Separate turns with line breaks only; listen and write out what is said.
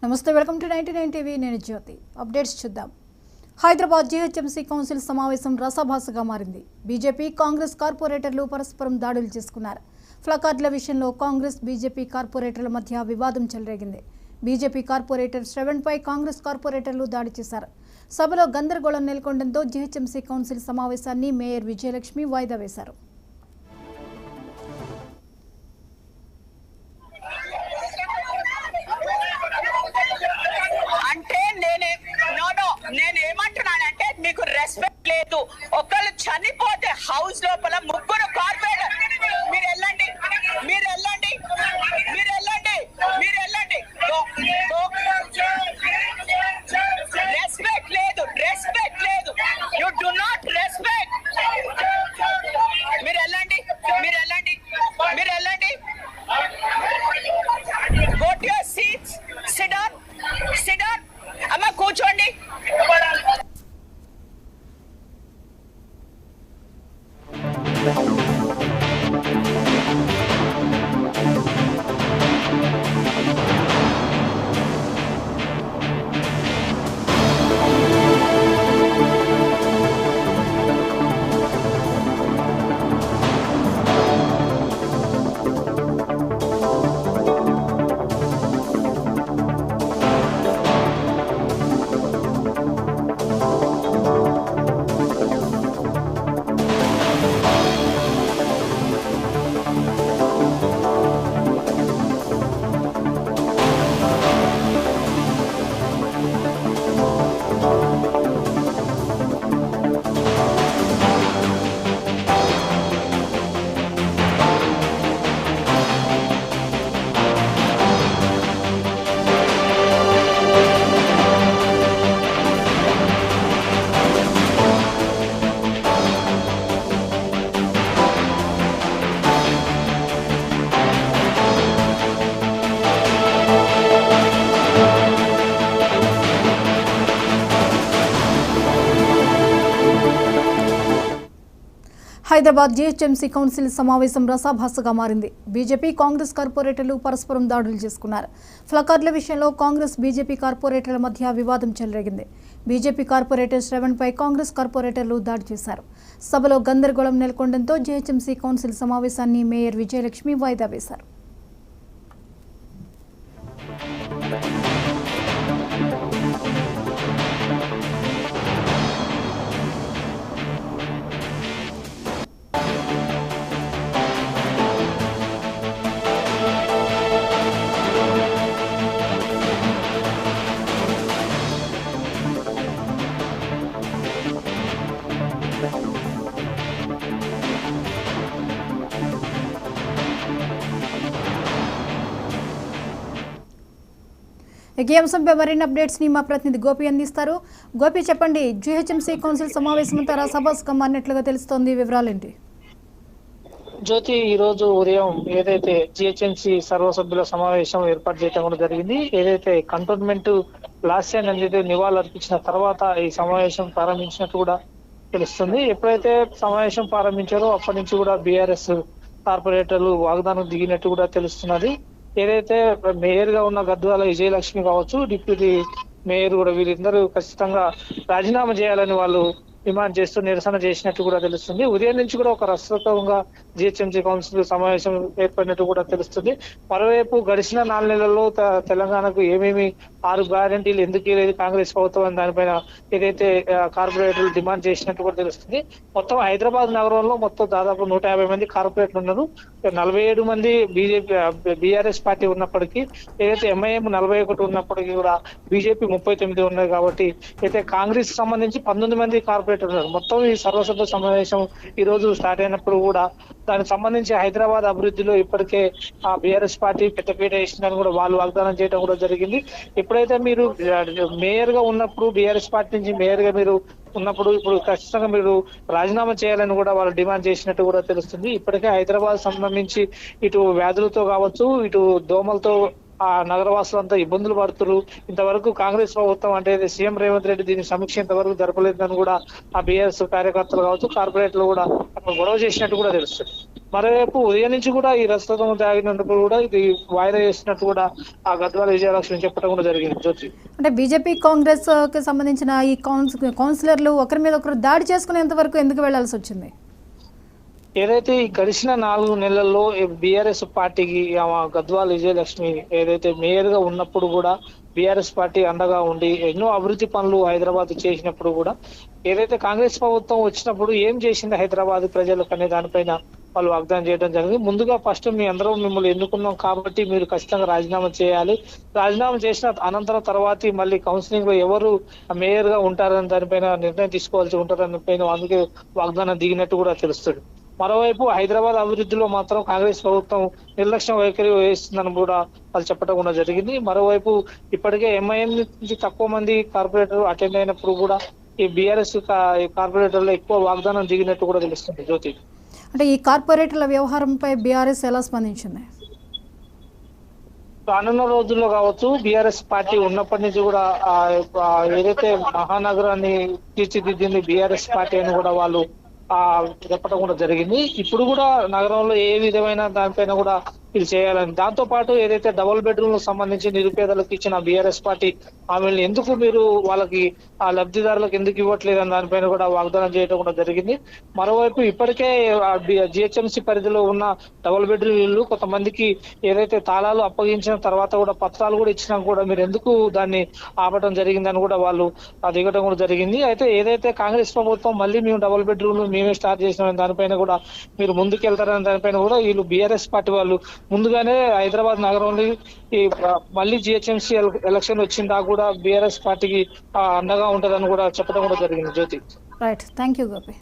నమస్తే, welcome to 99 TV. నేను జ్యోతి. Updates చూద్దాం. హైదరాబాద్ జీహెచ్ఎంసీ కౌన్సిల్ సమావేశం రసాభాసగా మారింది. బీజేపీ కాంగ్రెస్ కార్పొరేటర్లు పరస్పరం దాడులు చేసుకున్నారు. ప్లకార్డుల విషయంలో కాంగ్రెస్ బీజేపీ కార్పొరేటర్ల మధ్య వివాదం చెలరేగింది. బీజేపీ కార్పొరేటర్ శ్రవణ్పై కాంగ్రెస్ కార్పొరేటర్లు దాడి చేశారు. సభలో గందరగోళం నెలకొనడంతో జీహెచ్ఎంసీ కౌన్సిల్ సమావేశాన్ని మేయర్ విజయలక్ష్మి వాయిదా వేశారు.
నేనేమంటున్నానంటే మీకు రెస్పెక్ట్ లేదు. ఒకళ్ళు చనిపోతే హౌస్ లోపల ముగ్గురు కార్పొరేటర్ మీరు వెళ్ళండి రెస్పెక్ట్ లేదు. You do not respect. మీరు వెళ్ళండి go to your seats. SIT down అమ్మ, కూర్చోండి.
హైదరాబాద్ జీహెచ్ఎంసీ కౌన్సిల్ సమావేశం రసాభాసగా మారింది. బీజేపీ కాంగ్రెస్ కార్పొరేటర్లు పరస్పరం దాడులు చేసుకున్నారు. ప్లకార్డుల విషయంలో కాంగ్రెస్ బీజేపీ కార్పొరేటర్ల మధ్య వివాదం చెలరేగింది. బీజేపీ కార్పొరేటర్ శ్రవణ్పై కాంగ్రెస్ కార్పొరేటర్లు దాడి చేశారు. సభలో గందరగోళం నెలకొనడంతో జీహెచ్ఎంసీ కౌన్సిల్ సమావేశాన్ని మేయర్ విజయలక్ష్మి వాయిదా వేశారు. ఈ అంశంపై మరిన్ని అప్డేట్స్ ని మా ప్రతినిధి గోపి అందిస్తారు. గోపి, చెప్పండి, జీహెచ్ఎంసీ కౌన్సిల్ సమావేశం అంతా రసాభాసగా మారినట్లుగా తెలుస్తోంది, వివరాలేంటి?
జ్యోతి, ఈ రోజు ఉదయం ఏదైతే జిహెచ్ఎంసీ సర్వసభ్యుల సమావేశం ఏర్పాటు చేయడం కూడా జరిగింది. ఏదైతే కంటోన్మెంట్ లాస్ట్ టైం అనేది నివాళులు అర్పించిన తర్వాత ఈ సమావేశం ప్రారంభించినట్టు కూడా తెలుస్తుంది. ఎప్పుడైతే సమావేశం ప్రారంభించారో అప్పటి నుంచి కూడా బీఆర్ఎస్ కార్పొరేటర్లు వాగ్దానం దిగినట్టు కూడా తెలుస్తున్నది. ఏదైతే మేయర్ గా ఉన్న గద్వాల విజయలక్ష్మి కావచ్చు, డిప్యూటీ మేయర్ కూడా, వీరిద్దరూ ఖచ్చితంగా రాజీనామా చేయాలని వాళ్ళు డిమాండ్ చేస్తూ నిరసన చేసినట్టు కూడా తెలుస్తుంది. ఉదయం నుంచి కూడా ఒక రసవత్తంగా జిహెచ్ఎంసీ కౌన్సిల్ సమావేశం ఏర్పడినట్టు కూడా తెలుస్తుంది. మరోవైపు గడిచిన 4 నెలల్లో తెలంగాణకు ఏమేమి 6 గ్యారెంటీలు ఎందుకు లేదు కాంగ్రెస్ ప్రభుత్వం అని దానిపైన ఏదైతే కార్పొరేటర్లు డిమాండ్ చేసినట్టు కూడా తెలుస్తుంది. మొత్తం హైదరాబాద్ నగరంలో మొత్తం దాదాపు 150 మంది కార్పొరేటర్లు ఉన్నారు. 47 మంది బీఆర్ఎస్ పార్టీ ఉన్నప్పటికీ, ఏదైతే ఎంఐఎం 41 ఉన్నప్పటికీ కూడా బీజేపీ 39 ఉన్నాయి. కాబట్టి అయితే కాంగ్రెస్ సంబంధించి 19 మంది కార్పొరేటర్ ఉన్నారు. మొత్తం ఈ సర్వసభ్య సమావేశం ఈ రోజు స్టార్ట్ అయినప్పుడు కూడా దానికి సంబంధించి హైదరాబాద్ అభివృద్ధిలో ఇప్పటికే ఆ బీఆర్ఎస్ పార్టీ పెద్దపీట వేసిందని కూడా వాళ్ళు వాగ్దానం చేయడం కూడా జరిగింది. ఎప్పుడైతే మీరు మేయర్ గా ఉన్నప్పుడు, బీఆర్ఎస్ పార్టీ నుంచి మేయర్ గా మీరు ఉన్నప్పుడు, ఇప్పుడు ఖచ్చితంగా మీరు రాజీనామా చేయాలని కూడా వాళ్ళు డిమాండ్ చేసినట్టు కూడా తెలుస్తుంది. ఇప్పటికే హైదరాబాద్ సంబంధించి ఇటు వ్యాధులతో కావచ్చు, ఇటు దోమలతో ఆ నగరవాసులంతా ఇబ్బందులు పడుతున్నారు. ఇంతవరకు కాంగ్రెస్ ప్రభుత్వం అంటే సీఎం రేవంత్ రెడ్డి దీని సమీక్ష ఇంతవరకు జరపలేదని కూడా ఆ బీఆర్ఎస్ కార్యకర్తలు కావచ్చు, కార్పొరేటర్లు కూడా గొడవ చేసినట్టు కూడా తెలుస్తుంది. మరోవైపు ఉదయం నుంచి కూడా ఈ రసదం తాగినందుకు కూడా ఇది వాయిదా చేసినట్టు కూడా ఆ గద్వాల విజయలక్ష్మి చెప్పడం కూడా జరిగింది జ్యోతి.
అంటే బీజేపీ కాంగ్రెస్ కి సంబంధించిన ఈ కౌన్సిలర్లు ఒకరి మీద ఒకరు దాడి చేసుకునేంత వరకు ఎందుకు వెళ్లాల్సి వచ్చింది?
ఏదైతే ఈ గడిచిన 4 నెలల్లో బీఆర్ఎస్ పార్టీకి గద్వాల విజయలక్ష్మి ఏదైతే మేయర్ గా ఉన్నప్పుడు కూడా బీఆర్ఎస్ పార్టీ అండగా ఉండి ఎన్నో అభివృద్ధి పనులు హైదరాబాద్ చేసినప్పుడు కూడా ఏదైతే కాంగ్రెస్ ప్రభుత్వం వచ్చినప్పుడు ఏం చేసింది హైదరాబాద్ ప్రజలకు అనే దానిపైన వాళ్ళు వాగ్దానం చేయడం జరిగింది. ముందుగా ఫస్ట్ మీ అందరూ మిమ్మల్ని ఎన్నుకున్నాం కాబట్టి మీరు ఖచ్చితంగా రాజీనామా చేయాలి, రాజీనామా చేసిన అనంతరం తర్వాత మళ్ళీ కౌన్సిలింగ్ లో ఎవరు మేయర్ గా ఉంటారని దానిపైన నిర్ణయం తీసుకోవాల్సి ఉంటారని పైన అందుకే వాగ్దానం దిగినట్టు కూడా తెలుస్తుంది. మరోవైపు హైదరాబాద్ అభివృద్ధిలో మాత్రం కాంగ్రెస్ ప్రభుత్వం నిర్లక్ష్యం వైఖరి వహిస్తుందని కూడా వాళ్ళు చెప్పడం కూడా జరిగింది. మరోవైపు ఇప్పటికే ఎంఐఎం నుంచి తక్కువ మంది కార్పొరేటర్ అటెండ్ అయినప్పుడు కూడా ఈ బీఆర్ఎస్ కార్పొరేటర్లు ఎక్కువ వాగ్దానం దిగినట్టు కూడా తెలుస్తుంది జ్యోతి.
అంటే ఈ కార్పొరేటర్ల వ్యవహారంపై బీఆర్ఎస్ ఎలా స్పందించింది?
రానున్న రోజుల్లో కావచ్చు బీఆర్ఎస్ పార్టీ ఉన్నప్పటి నుంచి కూడా ఏదైతే మహానగరాన్ని తీర్చిదిద్దింది బీఆర్ఎస్ పార్టీ అని కూడా వాళ్ళు చెప్పడం కూడా జరిగింది. ఇప్పుడు కూడా నగరంలో ఏ విధమైన దానిపైన కూడా ఇది చేయాలని, దాంతో పాటు ఏదైతే డబుల్ బెడ్రూమ్ సంబంధించి నిరుపేదలకు ఇచ్చిన బీఆర్ఎస్ పార్టీ ఆమెను ఎందుకు మీరు వాళ్ళకి ఆ లబ్ధిదారులకు ఎందుకు ఇవ్వట్లేదు అని దానిపైన కూడా వాగ్దానం చేయడం కూడా జరిగింది. మరోవైపు ఇప్పటికే జిహెచ్ఎంసీ పరిధిలో ఉన్న డబుల్ బెడ్రూమ్ ఇల్లు కొంతమందికి ఏదైతే తాళాలు అప్పగించిన తర్వాత కూడా పత్రాలు కూడా ఇచ్చినా కూడా మీరు ఎందుకు దాన్ని ఆపడం జరిగిందని కూడా వాళ్ళు దిగడం కూడా జరిగింది. అయితే ఏదైతే కాంగ్రెస్ ప్రభుత్వం మళ్ళీ మేము డబుల్ బెడ్రూమ్ మేమే స్టార్ట్ చేసినాం దానిపైన కూడా మీరు ముందుకెళ్తారని దానిపైన కూడా వీళ్ళు బీఆర్ఎస్ పార్టీ వాళ్ళు ముందుగానే హైదరాబాద్ నగరంలో ఈ మళ్ళీ జిహెచ్ఎంసీ ఎలక్షన్ వచ్చిందా కూడా బీఆర్ఎస్ పార్టీకి అండగా ఉంటదని కూడా చెప్పడం కూడా జరిగింది Jyothi.
Right, thank you Gopi.